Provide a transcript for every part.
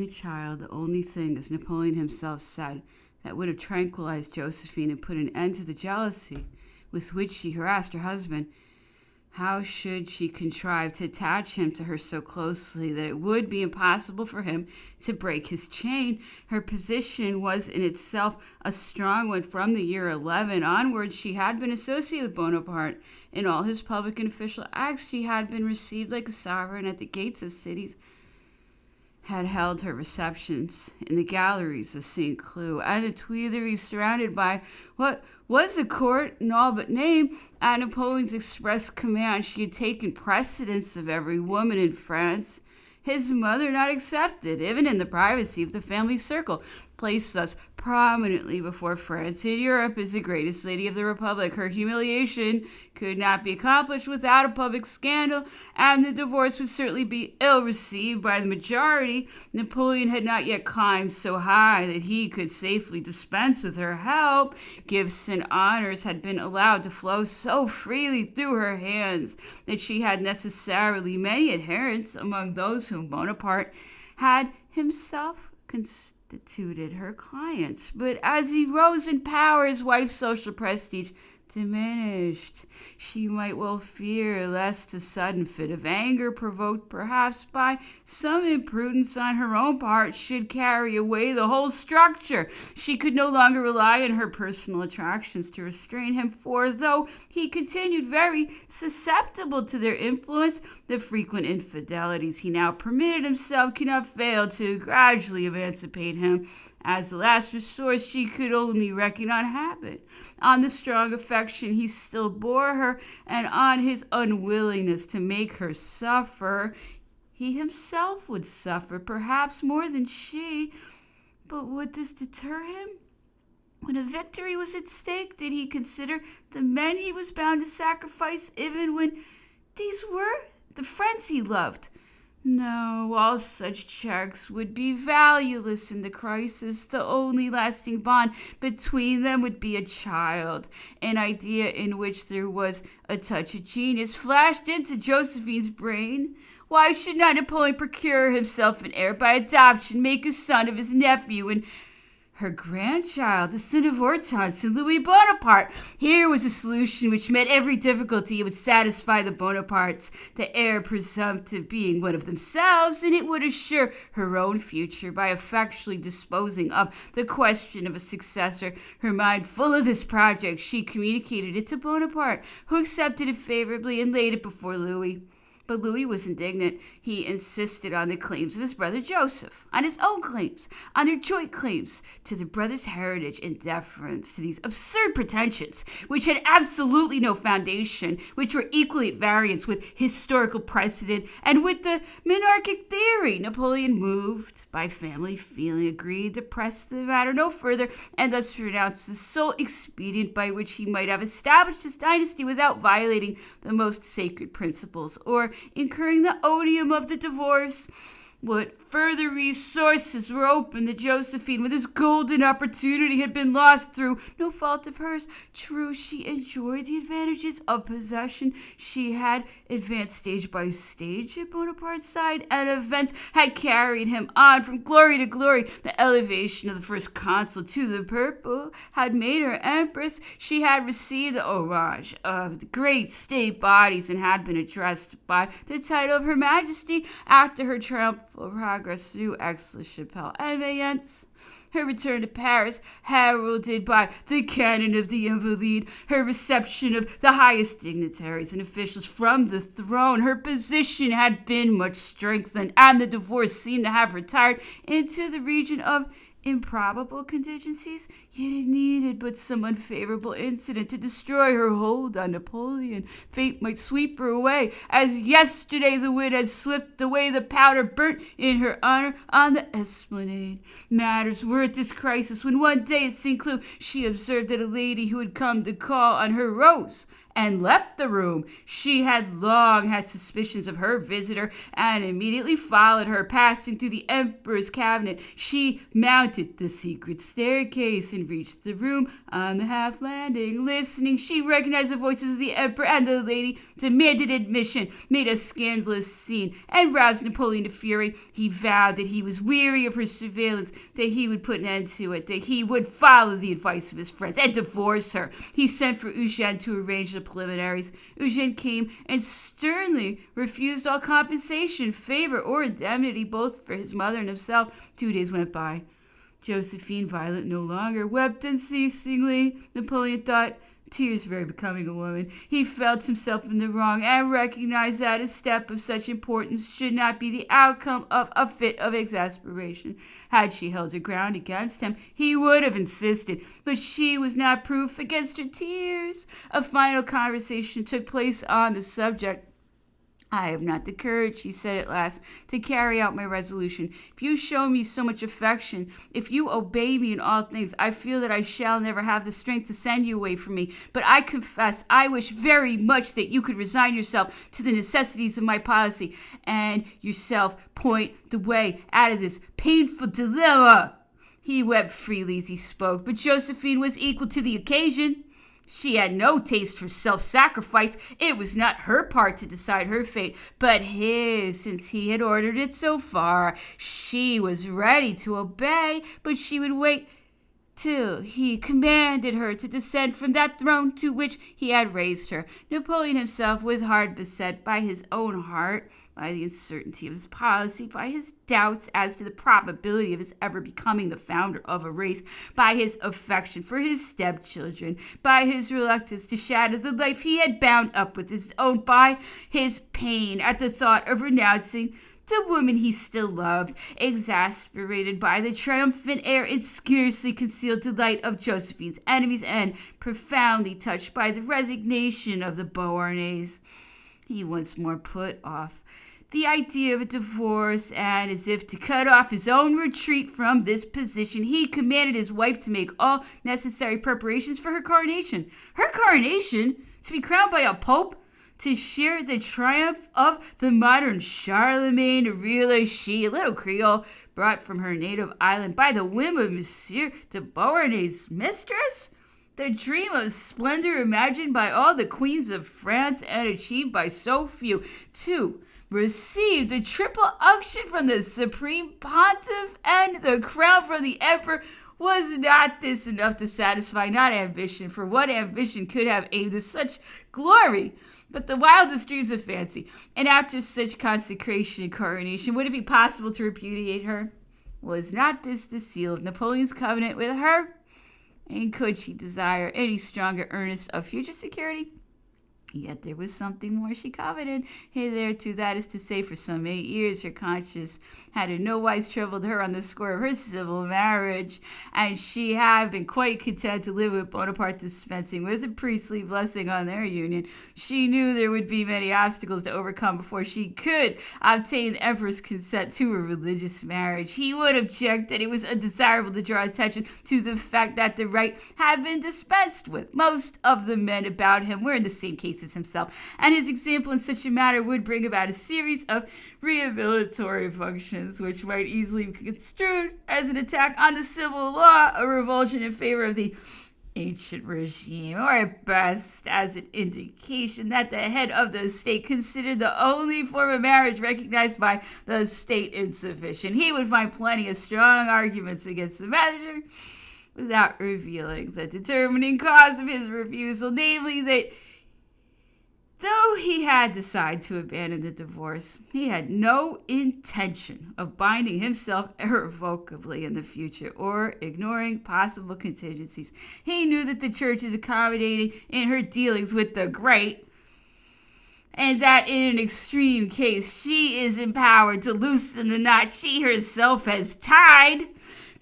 child, the only thing, as Napoleon himself said, that would have tranquilized Josephine and put an end to the jealousy with which she harassed her husband. How should she contrive to attach him to her so closely that it would be impossible for him to break his chain? Her position was in itself a strong one. From the year 11 onwards, she had been associated with Bonaparte. In all his public and official acts, she had been received like a sovereign at the gates of cities, had held her receptions in the galleries of St. Cloud and the Tuileries, surrounded by what was a court in all but name. At Napoleon's express command, she had taken precedence of every woman in France, his mother not excepted, even in the privacy of the family circle, placed thus prominently before France in Europe as the greatest lady of the Republic. Her humiliation could not be accomplished without a public scandal, and the divorce would certainly be ill received by the majority. Napoleon had not yet climbed so high that he could safely dispense with her help. Gifts and honors had been allowed to flow so freely through her hands that she had necessarily many adherents among those whom Bonaparte had himself constituted her clients. But as he rose in power, his wife's social prestige diminished. She might well fear lest a sudden fit of anger, provoked perhaps by some imprudence on her own part, should carry away the whole structure. She could no longer rely on her personal attractions to restrain him, for though he continued very susceptible to their influence, the frequent infidelities he now permitted himself could not fail to gradually emancipate him. As a last resort, she could only reckon on habit, on the strong affection he still bore her, and on his unwillingness to make her suffer. He himself would suffer, perhaps more than she, but would this deter him? When a victory was at stake, did he consider the men he was bound to sacrifice, even when these were the friends he loved? No, all such checks would be valueless in the crisis. The only lasting bond between them would be a child. An idea in which there was a touch of genius flashed into Josephine's brain. Why should not Napoleon procure himself an heir by adoption, make a son of his nephew, and her grandchild, the son of Hortense and Louis Bonaparte? Here was a solution which met every difficulty. It would satisfy the Bonapartes, the heir presumptive being one of themselves, and it would assure her own future by effectually disposing of the question of a successor. Her mind full of this project, she communicated it to Bonaparte, who accepted it favorably and laid it before Louis. But Louis was indignant. He insisted on the claims of his brother Joseph, on his own claims, on their joint claims to the brothers' heritage, in deference to these absurd pretensions, which had absolutely no foundation, which were equally at variance with historical precedent and with the monarchic theory. Napoleon, moved by family feeling, agreed to press the matter no further, and thus renounced the sole expedient by which he might have established his dynasty without violating the most sacred principles or incurring the odium of the divorce. What further resources were open to Josephine when this golden opportunity had been lost through no fault of hers? True, she enjoyed the advantages of possession. She had advanced stage by stage at Bonaparte's side, and events had carried him on from glory to glory. The elevation of the first consul to the purple had made her empress. She had received the homage of the great state bodies and had been addressed by the title of Her Majesty after her triumphal progress througue Aix-la-Chapelle and Mayence. Her return to Paris, heralded by the cannon of the Invalides, her reception of the highest dignitaries and officials from the throne, her position had been much strengthened, and the divorce seemed to have retired into the region of improbable contingencies. Yet it needed but some unfavorable incident to destroy her hold on Napoleon. Fate might sweep her away, as yesterday the wind had slipped away the powder burnt in her honor on the esplanade. Matters were at this crisis when one day at St. Cloud she observed that a lady who had come to call on her rose and left the room. She had long had suspicions of her visitor and immediately followed her. Passing through the emperor's cabinet, she mounted the secret staircase and reached the room on the half landing. Listening, she recognized the voices of the emperor, and the lady demanded admission, made a scandalous scene, and roused Napoleon to fury. He vowed that he was weary of her surveillance, that he would put an end to it, that he would follow the advice of his friends and divorce her. He sent for Eugene to arrange the preliminaries. Eugene came and sternly refused all compensation, favor, or indemnity, both for his mother and himself. 2 days went by. Josephine, violent no longer, wept unceasingly. Napoleon thought, tears very becoming a woman. He felt himself in the wrong and recognized that a step of such importance should not be the outcome of a fit of exasperation. Had she held her ground against him, he would have insisted, but she was not proof against her tears. A final conversation took place on the subject. I have not the courage, he said at last, to carry out my resolution. If you show me so much affection, if you obey me in all things, I feel that I shall never have the strength to send you away from me. But I confess, I wish very much that you could resign yourself to the necessities of my policy, and yourself point the way out of this painful dilemma. He wept freely as he spoke, but Josephine was equal to the occasion. She had no taste for self-sacrifice. It was not her part to decide her fate, but his, since he had ordered it so far. She was ready to obey, but she would wait till he commanded her to descend from that throne to which he had raised her. Napoleon himself was hard beset by his own heart, by the uncertainty of his policy, by his doubts as to the probability of his ever becoming the founder of a race, by his affection for his stepchildren, by his reluctance to shatter the life he had bound up with his own, by his pain at the thought of renouncing the woman he still loved, exasperated by the triumphant air and scarcely concealed delight of Josephine's enemies, and profoundly touched by the resignation of the Beauharnais. He once more put off the idea of a divorce, and as if to cut off his own retreat from this position, he commanded his wife to make all necessary preparations for her coronation. Her coronation? To be crowned by a pope? To share the triumph of the modern Charlemagne, a real she, a little Creole, brought from her native island by the whim of Monsieur de Beauharnais' mistress? The dream of splendor imagined by all the queens of France and achieved by so few, to receive the triple unction from the supreme pontiff and the crown from the emperor. Was not this enough to satisfy not ambition, for what ambition could have aimed at such glory, but the wildest dreams of fancy? And after such consecration and coronation, would it be possible to repudiate her? Was not this the seal of Napoleon's covenant with her? And could she desire any stronger earnest of future security? Yet there was something more she coveted. Hitherto, that is to say, for some 8 years, her conscience had in no wise troubled her on the score of her civil marriage, and she had been quite content to live with Bonaparte, dispensing with a priestly blessing on their union. She knew there would be many obstacles to overcome before she could obtain the emperor's consent to a religious marriage. He would object that it was undesirable to draw attention to the fact that the rite had been dispensed with. Most of the men about him were in the same case as himself, and his example in such a matter would bring about a series of rehabilitory functions which might easily be construed as an attack on the civil law, a revulsion in favor of the ancient regime, or at best as an indication that the head of the state considered the only form of marriage recognized by the state insufficient. He would find plenty of strong arguments against the measure without revealing the determining cause of his refusal, namely that though he had decided to abandon the divorce, he had no intention of binding himself irrevocably in the future or ignoring possible contingencies. He knew that the church is accommodating in her dealings with the great, and that in an extreme case she is empowered to loosen the knot she herself has tied.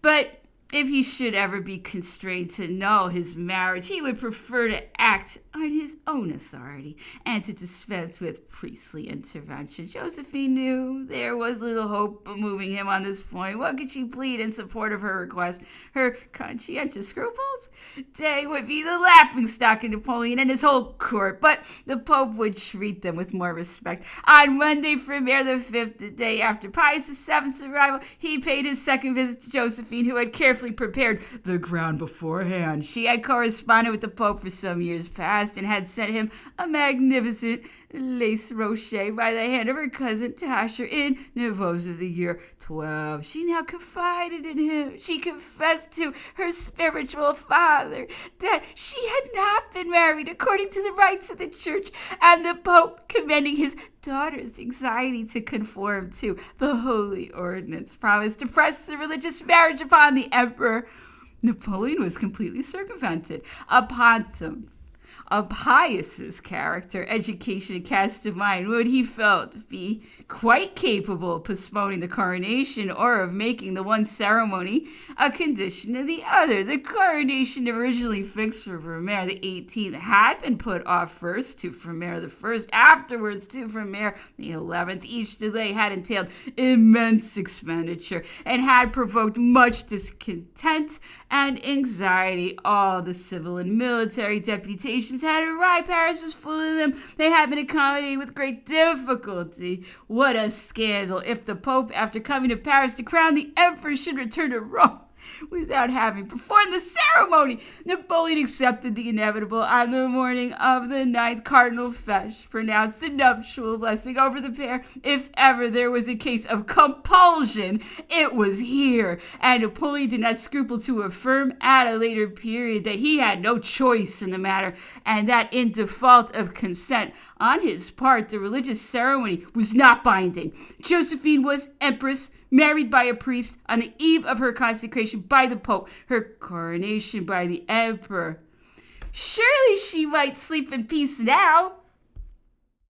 But If he should ever be constrained to annul his marriage, he would prefer to act on his own authority and to dispense with priestly intervention. Josephine knew there was little hope of moving him on this point. What could she plead in support of her request? Her conscientious scruples? They would be the laughingstock of Napoleon and his whole court, but the Pope would treat them with more respect. On Monday, Frimaire the 5th, the day after Pius VII's arrival, he paid his second visit to Josephine, who had carefully prepared the ground beforehand. She had corresponded with the Pope for some years past and had sent him a magnificent lace rocher by the hand of her cousin Tasher in Nevers of the year 12. She now confided in him. She confessed to her spiritual father that she had not been married according to the rites of the church, and the Pope, commending his daughter's anxiety to conform to the holy ordinance, promised to press the religious marriage upon the emperor. Napoleon was completely circumvented. A pontiff of Pius's character, education, and cast of mind would, he felt, be quite capable of postponing the coronation or of making the one ceremony a condition of the other. The coronation originally fixed for Frimaire the 18th had been put off first to Frimaire the 1st, afterwards to Frimaire the 11th. Each delay had entailed immense expenditure and had provoked much discontent and anxiety. All the civil and military deputations had arrived. Paris was full of them. They had been accommodated with great difficulty. What a scandal if the Pope, after coming to Paris to crown the emperor, should return to Rome without having performed the ceremony. Napoleon accepted the inevitable. On the morning of the 9th, Cardinal Fesch pronounced the nuptial blessing over the pair. If ever there was a case of compulsion, it was here, and Napoleon did not scruple to affirm at a later period that he had no choice in the matter, and that in default of consent on his part, the religious ceremony was not binding. Josephine was empress, married by a priest on the eve of her consecration by the Pope, her coronation by the emperor. Surely she might sleep in peace now.